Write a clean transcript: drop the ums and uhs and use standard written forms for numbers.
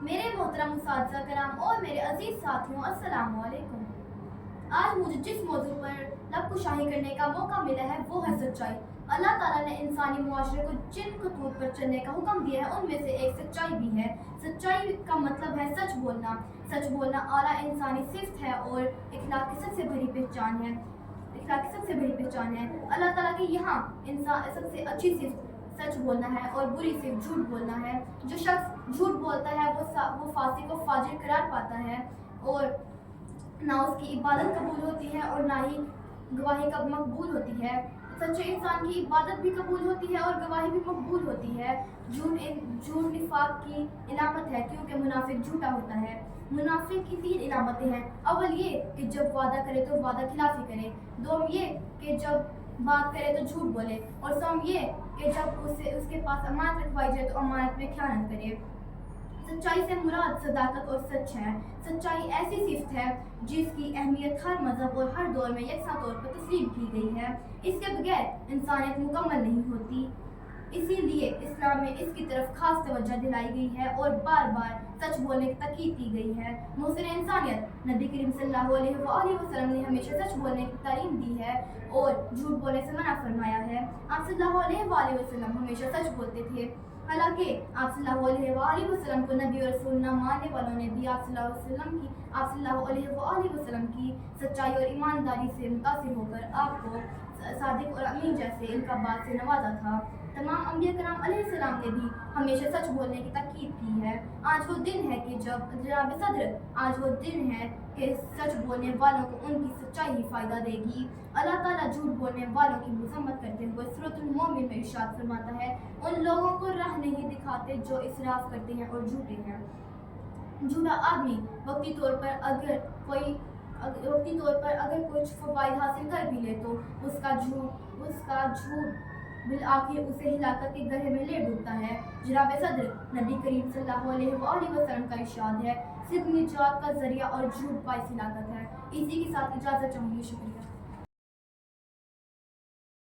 मेरे मोहतरम उस्ताद कराम और मेरे अजीज साथियों, अस्सलाम वालेकुम। आज मुझे जिस मौजू पर लबकुशाही करने का मौका मिला है वो है सच्चाई। अल्लाह ताला ने इंसानी मुआशरे को जिन खतूत पर चलने का हुक्म दिया है उनमें से एक सच्चाई भी है। सच्चाई का मतलब है सच बोलना। सच बोलना आला इंसानी सिफ्त है और इखलाक की सबसे बड़ी पहचान है। अल्लाह ताला के यहाँ इंसान सबसे अच्छी सिफ्त सच बोलना है और बुरी सिर्फ झूठ बोलना है। जो शख्स झूठ बोलता है वो फासिक को फाजिर करार पाता है और ना उसकी इबादत कबूल होती है और ना ही गवाही कब मकबूल होती है। सच्चे इंसान की इबादत भी कबूल होती है और गवाही भी मकबूल होती है। झूठ निफाक की इलामत है क्योंकि मुनाफिक झूठा होता है। मुनाफिक की 3 इलामतें हैं। अव्वल ये कि जब वादा करे तो वादा खिलाफी करे। दोम ये कि जब बात करे तो झूठ बोले और सौम ये कि जब उसके पास अमानत रखवाई जाए तो अमानत में ख़यानत करे। सच्चाई से मुराद सदाकत और सच है। सच्चाई ऐसी सिफ्त है जिसकी अहमियत हर मजहब और हर दौर में यकसा तौर पर तस्लीम की गई है। इसके बगैर इंसानियत मुकम्मल नहीं होती। इसीलिए इस्लाम में इसकी तरफ खास तवज्जो दिलाई गई है और बार बार सच बोलने की ताकीद की गई है। मोहसिन इंसानियत नबी करीम सल्लल्लाहु अलैहि वसल्लम ने हमेशा सच बोलने की तालीम दी है और झूठ बोलने से मना फरमाया है। आप सल्लल्लाहु अलैहि वसल्लम हमेशा सच बोलते थे। हालांकि आप सल्लल्लाहु अलैहि वसल्लम को नबी और रसूल न मानने वालों ने भी आप सल्लल्लाहु अलैहि वसल्लम की सच्चाई और ईमानदारी से मुतासिर होकर आपको सादिक और अमीन जैसे इल्क़ाबात से नवाजा था। तमाम अंबिया कराम अलैहिस्सलाम ने भी हमेशा सच बोलने की ताकीद की है। आज वो दिन है कि सच बोलने वालों को उनकी सच्चाई ही फ़ायदा देगी। अल्लाह ताला झूठ बोलने वालों की मज़म्मत करते हुए सूरतुल मोमिन में इरशाद फरमाता है, उन लोगों को राह नहीं दिखाते जो इसराफ करते हैं और झूठे हैं। झूठा आदमी वक्ती तौर पर अगर कुछ फ़वाइद हासिल कर भी ले तो उसका झूठ बिलआखिर उसे हिलाकत के गड्ढे में ले डूबता है। जनाब सदर नबी करीम सल्लल्लाहु अलैहि वसल्लम का इरशाद है, सिर्फ निजात का जरिया और झूठ बाइस हिलाकत है। इसी के साथ इजाज़त चाहूँगी। शुक्रिया।